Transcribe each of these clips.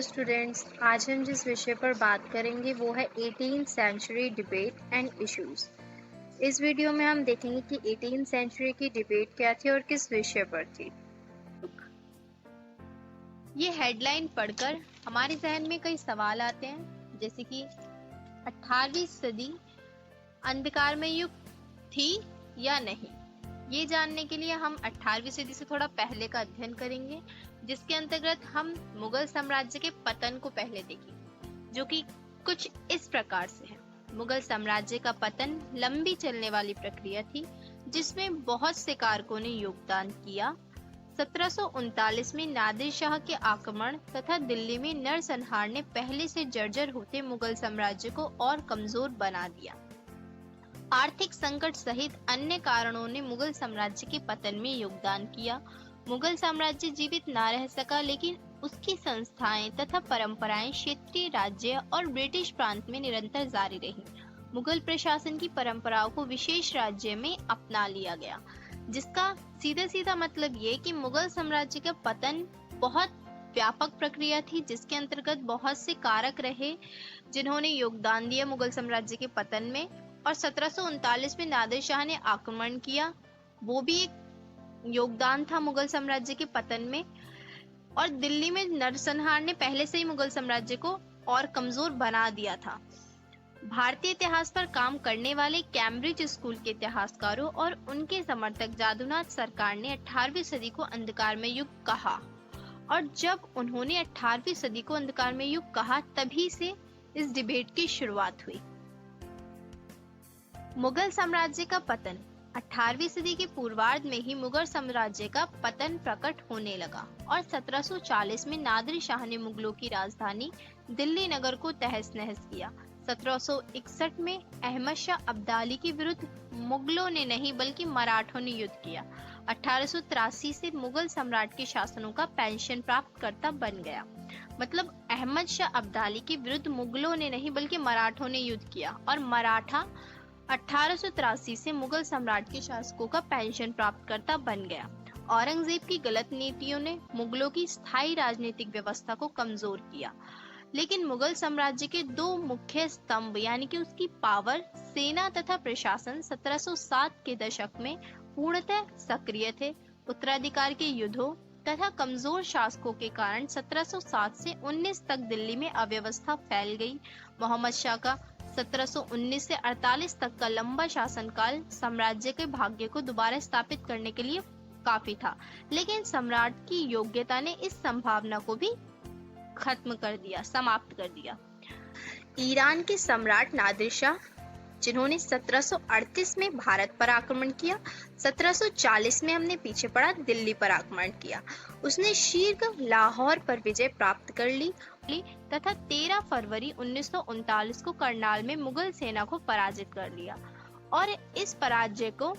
Students, आज हम जिस विषय पर बात करेंगे वो है 18th century debate and issues. इस वीडियो में हम देखेंगे कि 18th सेंचुरी की डिबेट क्या थी और किस विषय पर थी। ये हेडलाइन पढ़कर हमारे जहन में कई सवाल आते हैं, जैसे कि 18वीं सदी अंधकारमय युग थी या नहीं। ये जानने के लिए हम 18वीं सदी से थोड़ा पहले का अध्ययन करेंगे, जिसके अंतर्गत हम मुगल साम्राज्य के पतन को पहले देखेंगे, जो कि कुछ इस प्रकार से है। मुगल साम्राज्य का पतन लंबी चलने वाली प्रक्रिया थी, जिसमें बहुत से कारकों ने योगदान किया। 1739 में नादिर शाह के आक्रमण तथा दिल्ली में नरसंहार ने पहले से जर्जर होते मुगल साम्राज्य को और कमजोर बना दिया। आर्थिक संकट सहित अन्य कारणों ने मुगल साम्राज्य के पतन में योगदान किया। मुगल साम्राज्य जीवित न रह सका, लेकिन उसकी संस्थाएं तथा परंपराएं क्षेत्रीय राज्य और ब्रिटिश प्रांत में निरंतर जारी रही। मुगल प्रशासन की परंपराओं को विशेष राज्य में अपना लिया गया, जिसका सीधा सीधा मतलब ये कि मुगल साम्राज्य का पतन बहुत व्यापक प्रक्रिया थी, जिसके अंतर्गत बहुत से कारक रहे जिन्होंने योगदान दिया मुगल साम्राज्य के पतन में। और 1739 में नादिर शाह ने आक्रमण किया, वो भी एक योगदान था मुगल साम्राज्य के पतन में। और दिल्ली में नरसंहार ने पहले से ही मुगल साम्राज्य को और कमजोर बना दिया था। भारतीय इतिहास पर काम करने वाले कैम्ब्रिज स्कूल के इतिहासकारों और उनके समर्थक जादूनाथ सरकार ने 18वीं सदी को अंधकारमय युग कहा, और जब उन्होंने 18वीं सदी को अंधकारमय युग कहा, तभी से इस डिबेट की शुरुआत हुई। मुगल साम्राज्य का पतन 18वीं सदी के पूर्वार्ध में ही मुगल साम्राज्य का पतन प्रकट होने लगा और 1740 में नादिर शाह ने मुगलों की राजधानी दिल्ली नगर को तहस नहस किया। 1761 में अहमद शाह अब्दाली के विरुद्ध मुगलों ने नहीं बल्कि मराठों ने युद्ध किया। 1883 से मुगल सम्राट के शासनों का पेंशन प्राप्त करता बन गया। मतलब अहमद शाह अब्दाली के विरुद्ध मुगलों ने नहीं बल्कि मराठों ने युद्ध किया, और मराठा 1883 से मुगल सम्राट के शासकों का पेंशन प्राप्त करता बन गया। औरंगजेब की गलत नीतियों ने मुगलों की स्थायी राजनीतिक व्यवस्था को कमजोर किया, लेकिन मुगल साम्राज्य के दो मुख्य स्तंभ यानी कि उसकी पावर, सेना तथा प्रशासन 1707 के दशक में पूर्णतः सक्रिय थे। उत्तराधिकार के युद्धों तथा कमजोर शासकों के कारण 1707 से 19 तक दिल्ली में अव्यवस्था फैल गई। मोहम्मद शाह का 1719 से 48 तक का लंबा शासनकाल साम्राज्य के भाग्य को दोबारा स्थापित करने के लिए काफी था, लेकिन सम्राट की योग्यता ने इस संभावना को भी खत्म कर दिया, समाप्त कर दिया। ईरान के सम्राट नादिर शाह, जिन्होंने 1738 में भारत पर आक्रमण किया, 1740 में हमने पीछे पड़ा दिल्ली पर आक्रमण किया। उसने शीघ्र लाहौर पर विजय प्राप्त कर ली तथा 13 फरवरी 1939 को करनाल में मुगल सेना को पराजित कर लिया, और इस पराजय को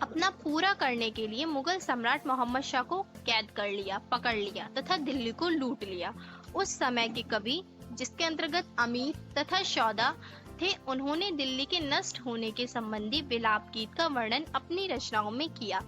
अपना पूरा करने के लिए मुगल सम्राट मोहम्मद शाह को कैद कर लिया, पकड़ लिया तथा दिल्ली को लूट लिया। उस समय के कवि, जिसके अंतर्गत अमीर तथा शौदा थे, उन्होंने दिल्ली के नष्ट होने के संबंधी विलाप गीत का वर्णन अपनी रचनाओं में किया,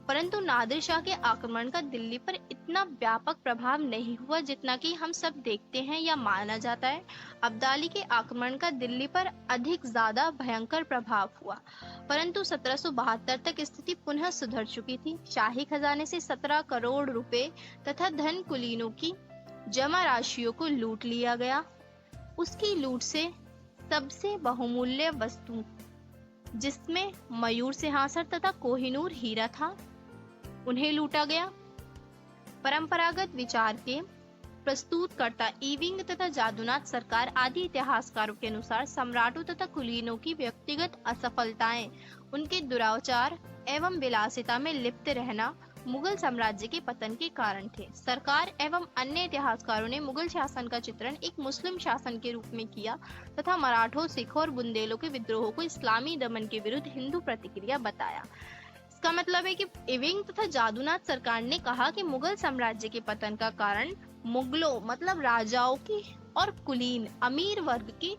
परंतु नादिर शाह के आक्रमण का दिल्ली पर इतना व्यापक प्रभाव नहीं हुआ जितना कि हम सब देखते हैं या माना जाता है। अब्दाली के आक्रमण का दिल्ली पर अधिक ज्यादा भयंकर प्रभाव हुआ, परंतु 1772 तक स्थिति पुनः सुधर चुकी थी। शाही खजाने से 17 करोड़ रुपए तथा धन कुलीनों की जमा राशियों को लूट लिया गया। उसकी लूट से सबसे बहुमूल्य वस्तु, जिसमें मयूर सिंहासन तथा कोहिनूर हीरा था, उन्हें लूटा गया। परंपरागत विचार के प्रस्तुतकर्ता इविंग तथा जादूनाथ सरकार आदि इतिहासकारों के अनुसार सम्राटों तथा कुलीनों की व्यक्तिगत असफलताएं, उनके दुराचार एवं विलासिता में लिप्त रहना मुगल साम्राज्य के पतन के कारण थे। सरकार एवं अन्य इतिहासकारों ने मुगल शासन का चित्रण एक मुस्लिम शासन के रूप में किया तथा मराठों, सिखों और बुंदेलों के विद्रोहों को इस्लामी दमन के विरुद्ध हिंदू प्रतिक्रिया बताया। इसका मतलब है कि इविंग तथा जादूनाथ सरकार ने कहा कि मुगल साम्राज्य के पतन का कारण मुगलों मतलब राजाओं की और कुलीन अमीर वर्ग की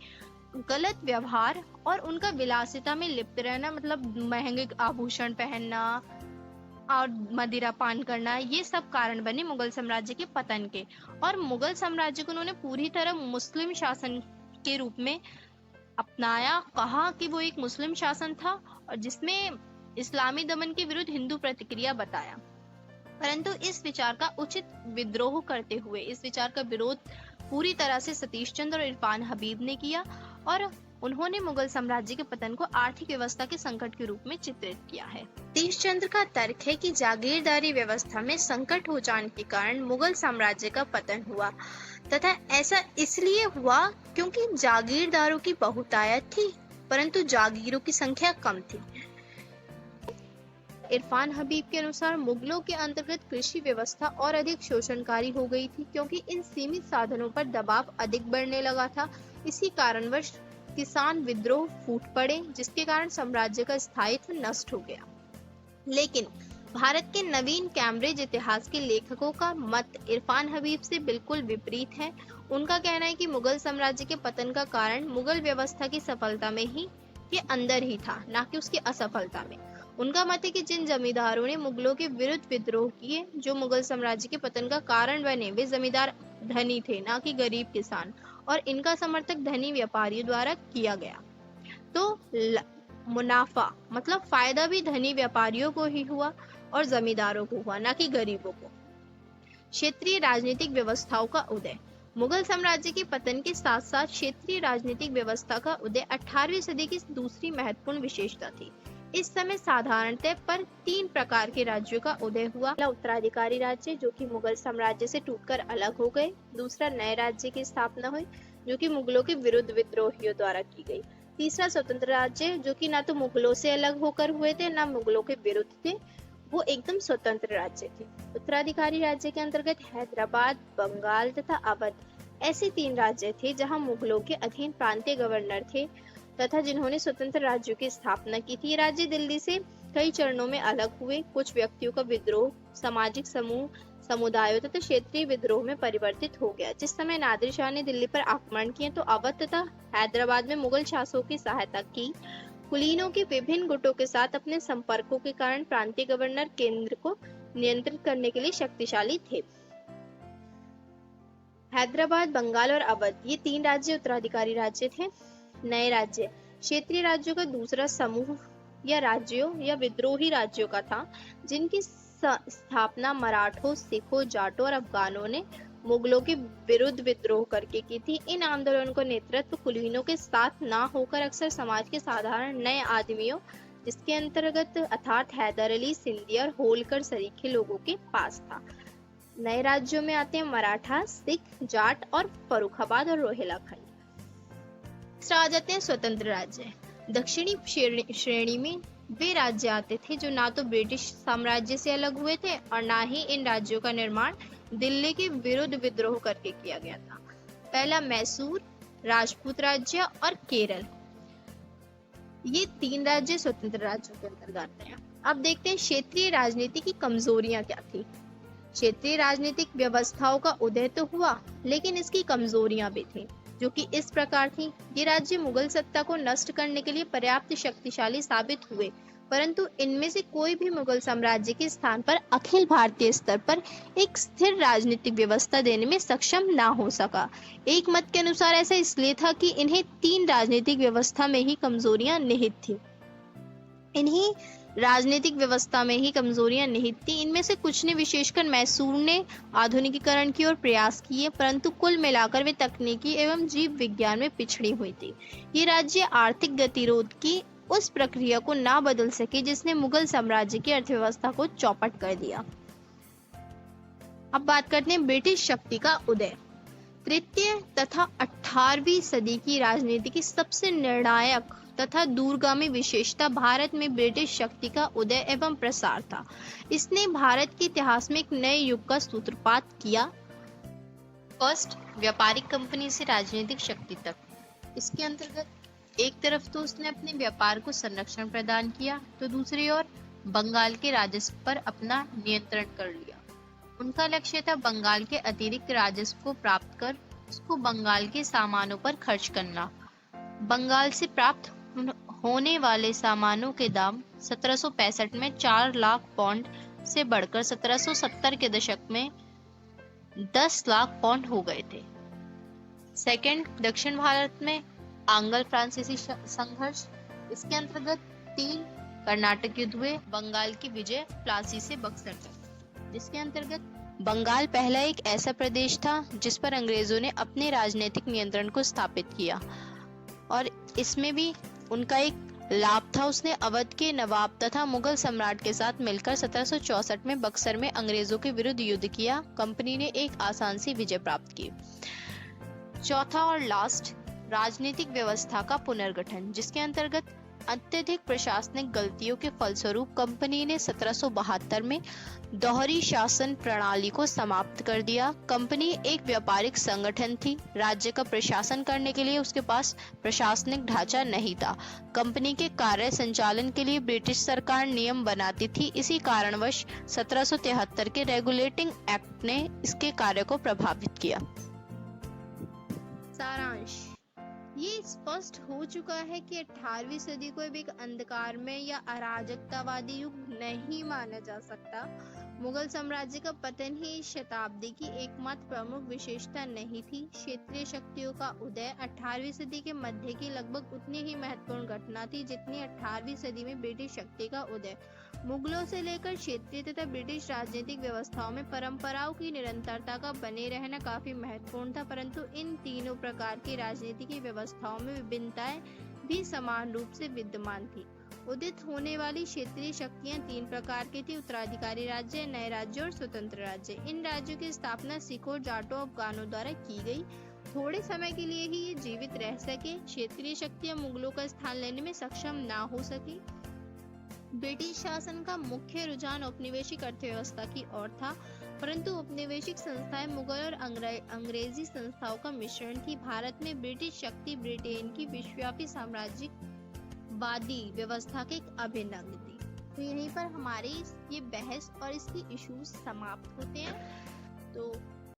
गलत व्यवहार और उनका विलासिता में लिप्त रहना, मतलब महंगे आभूषण पहनना, और मदिरा पान करना, ये सब कारण बने मुगल साम्राज्य के पतन के। और मुगल साम्राज्य को उन्होंने पूरी तरह मुस्लिम शासन के रूप में अपनाया, कहा कि वो एक मुस्लिम शासन था और जिसमें इस्लामी दमन के विरुद्ध हिंदू प्रतिक्रिया बताया। परंतु इस विचार का उचित विद्रोह करते हुए इस विचार का विरोध पूरी तरह से सतीश चंद्र और इरफान हबीब ने किया और उन्होंने मुगल साम्राज्य के पतन को आर्थिक व्यवस्था के संकट के रूप में चित्रित किया है। सतीश चंद्र का तर्क है कि जागीरदारी व्यवस्था में संकट हो जाने के कारण मुगल साम्राज्य का पतन हुआ तथा ऐसा इसलिए हुआ क्योंकि जागीरदारों की बहुतायत थी परंतु जागीरों की संख्या कम थी। इरफान हबीब के अनुसार मुगलों के अंतर्गत कृषि व्यवस्था और अधिक शोषणकारी हो गई थी क्योंकि इन सीमित साधनों पर दबाव अधिक बढ़ने लगा था। इसी कारणवश किसान विद्रोह फूट पड़े जिसके कारण साम्राज्य का स्थायित्व नष्ट हो गया। लेकिन भारत के नवीन कैम्ब्रिज इतिहास के लेखकों का मत इरफान हबीब से बिल्कुल विपरीत है। उनका कहना है कि मुगल साम्राज्य के पतन का कारण मुगल व्यवस्था की सफलता में ही के अंदर ही था, न कि उसकी असफलता में। उनका मत है कि जिन जमींदारों ने मुगलों के विरुद्ध विद्रोह किए जो मुगल साम्राज्य के पतन का कारण बने, वे जमींदार धनी थे, न कि गरीब किसान, और इनका समर्थक धनी व्यापारियों द्वारा किया गया। तो मुनाफा मतलब फायदा भी धनी व्यापारियों को ही हुआ और जमींदारों को हुआ, न कि गरीबों को। क्षेत्रीय राजनीतिक व्यवस्थाओं का उदय। मुगल साम्राज्य के पतन के साथ साथ क्षेत्रीय राजनीतिक व्यवस्था का उदय 18वीं सदी की दूसरी महत्वपूर्ण विशेषता थी। इस समय साधारणतः पर 3 प्रकार के राज्यों का उदय हुआ। पहला उत्तराधिकारी राज्य जो कि मुगल साम्राज्य से टूटकर अलग हो गए। दूसरा नए राज्य की स्थापना हुई जो कि मुगलों के विरुद्ध विद्रोहियों द्वारा की गई। तीसरा स्वतंत्र राज्य जो कि ना तो मुगलों से अलग होकर हुए थे ना मुगलों के विरुद्ध थे, वो एकदम स्वतंत्र राज्य थे। उत्तराधिकारी राज्य के अंतर्गत हैदराबाद, बंगाल तथा अवध ऐसे 3 राज्य थे जहां मुगलों के अधीन प्रांतीय गवर्नर थे तथा जिन्होंने स्वतंत्र राज्यों की स्थापना की थी। राज्य दिल्ली से कई चरणों में अलग हुए। कुछ व्यक्तियों का विद्रोह सामाजिक समूह, समुदायों तथा क्षेत्रीय विद्रोह में परिवर्तित हो गया। जिस समय नादिर शाह ने दिल्ली पर आक्रमण किए तो अवध तथा हैदराबाद में मुगल शासकों की सहायता की। कुलीनों के विभिन्न गुटों के साथ अपने संपर्कों के कारण प्रांतीय गवर्नर केंद्र को नियंत्रित करने के लिए शक्तिशाली थे। हैदराबाद, बंगाल और अवध ये 3 राज्य उत्तराधिकारी राज्य थे। नए राज्य क्षेत्रीय राज्यों का दूसरा समूह या राज्यों या विद्रोही राज्यों का था जिनकी स्थापना मराठों, सिखों, जाटों और अफगानों ने मुगलों के विरुद्ध विद्रोह करके की थी। इन आंदोलनों का नेतृत्व कुलीनों के साथ ना होकर अक्सर समाज के साधारण नए आदमियों जिसके अंतर्गत अर्थात हैदर अली, सिंधिया और होलकर सरीखे लोगों के पास था। नए राज्यों में आते हैं मराठा, सिख, जाट और फर्रुखाबाद और रोहिलाखंड। तीसरा आ जाते हैं स्वतंत्र राज्य। दक्षिणी श्रेणी में वे राज्य आते थे जो ना तो ब्रिटिश साम्राज्य से अलग हुए थे और ना ही इन राज्यों का निर्माण दिल्ली के विरुद्ध विद्रोह करके किया गया था। पहला मैसूर, राजपूत राज्य और केरल, ये 3 राज्य स्वतंत्र राज्यों के अंतर्गत आते हैं। अब देखते हैं क्षेत्रीय राजनीति की कमजोरियां क्या थी। क्षेत्रीय राजनीतिक व्यवस्थाओं का उदय तो हुआ लेकिन इसकी कमजोरियां भी थी जो कि इस प्रकार थी। ये राज्य मुगल सत्ता को नष्ट करने के लिए पर्याप्त शक्तिशाली साबित हुए परंतु इनमें से कोई भी मुगल साम्राज्य के स्थान पर अखिल भारतीय स्तर पर एक स्थिर राजनीतिक व्यवस्था देने में सक्षम ना हो सका। एक मत के अनुसार ऐसा इसलिए था कि इन्हें 3 राजनीतिक व्यवस्था में ही कमजोरियां निहित थी। इन्हीं राजनीतिक व्यवस्था में ही कमजोरियां निहित थी। इनमें से कुछ ने, विशेषकर मैसूर ने आधुनिकीकरण की ओर प्रयास किए परंतु कुल मिलाकर वे तकनीकी एवं जीव विज्ञान में पिछड़ी हुई थी। ये राज्य आर्थिक गतिरोध की उस प्रक्रिया को ना बदल सके जिसने मुगल साम्राज्य की अर्थव्यवस्था को चौपट कर दिया। अब बात करते हैं ब्रिटिश शक्ति का उदय। तृतीय तथा 18वीं सदी की राजनीति की सबसे निर्णायक तथा दूरगामी विशेषता भारत में ब्रिटिश शक्ति का उदय एवं प्रसार था। इसने भारत के इतिहास में एक नए युग का सूत्रपात किया। फर्स्ट, व्यापारिक कंपनी से राजनीतिक शक्ति तक। इसके अंतर्गत एक तरफ तो उसने अपने व्यापार को संरक्षण प्रदान किया तो दूसरी ओर बंगाल के राजस्व पर अपना नियंत्रण कर लिया। उनका लक्ष्य था बंगाल के अतिरिक्त राजस्व को प्राप्त कर उसको बंगाल के सामानों पर खर्च करना। बंगाल से प्राप्त होने वाले सामानों के दाम 1765 में 4 लाख पाउंड से बढ़कर 1770 के दशक में 10 लाख पाउंड हो गए थे। सेकंड, दक्षिण भारत में आंग्ल फ्रांसीसी संघर्ष। इसके अंतर्गत 3 कर्नाटक युद्ध हुए, बंगाल की विजय प्लासी से बक्सर तक, जिसके अंतर्गत बंगाल पहला एक ऐसा प्रदेश था जिस पर अंग्रेजों ने अपने राजनीतिक नियंत्रण को स्थापित किया और इसमें भी उनका एक लाभ था। उसने अवध के नवाब तथा मुगल सम्राट के साथ मिलकर 1764 में बक्सर में अंग्रेजों के विरुद्ध युद्ध किया। कंपनी ने एक आसान सी विजय प्राप्त की। चौथा और लास्ट, राजनीतिक व्यवस्था का पुनर्गठन, जिसके अंतर्गत अत्यधिक प्रशासनिक गलतियों के फलस्वरूप कंपनी ने 1772 में दोहरी शासन प्रणाली को समाप्त कर दिया। कंपनी एक व्यापारिक संगठन थी। राज्य का प्रशासन करने के लिए उसके पास प्रशासनिक ढांचा नहीं था। कंपनी के कार्य संचालन के लिए ब्रिटिश सरकार नियम बनाती थी। इसी कारणवश 1773 के रेगुलेटिंग एक्ट ने इसके कार्य को प्रभावित किया। सारांश, ये स्पष्ट हो चुका है कि 18वीं सदी को अब एक अंधकारमय या अराजकतावादी युग नहीं माना जा सकता। मुगल साम्राज्य का पतन ही इस शताब्दी की एकमात्र प्रमुख विशेषता नहीं थी। क्षेत्रीय शक्तियों का उदय 18वीं सदी के मध्य की लगभग उतनी ही महत्वपूर्ण घटना थी जितनी 18वीं सदी में ब्रिटिश शक्ति का उदय। मुगलों से लेकर क्षेत्रीय तथा ब्रिटिश राजनीतिक व्यवस्थाओं में परंपराओं की निरंतरता का बने रहना काफी महत्वपूर्ण था, परंतु इन तीनों प्रकार की राजनीतिक व्यवस्थाओं में विभिन्नताएं भी समान रूप से विद्यमान थी। उदित होने वाली क्षेत्रीय शक्तियां 3 प्रकार की थी: उत्तराधिकारी राज्य, नए राज्य और स्वतंत्र राज्य। इन राज्यों की स्थापना सिखों, जाटों, अफगानों द्वारा की गई। थोड़े समय के लिए ही ये जीवित रह सके। क्षेत्रीय शक्तियां मुगलों का स्थान लेने में सक्षम ना हो सकी। ब्रिटिश शासन का मुख्य रुझान औपनिवेशिक अर्थव्यवस्था की ओर था, परंतु औपनिवेशिक संस्थाएं मुगल और अंग्रेजी संस्थाओं का मिश्रण थी। भारत में ब्रिटिश शक्ति ब्रिटेन की विश्वव्यापी साम्राज्यवादी व्यवस्था के एक अभिन्न अंग थी। तो यहीं पर हमारी ये बहस और इसकी इश्यूज समाप्त होते हैं। तो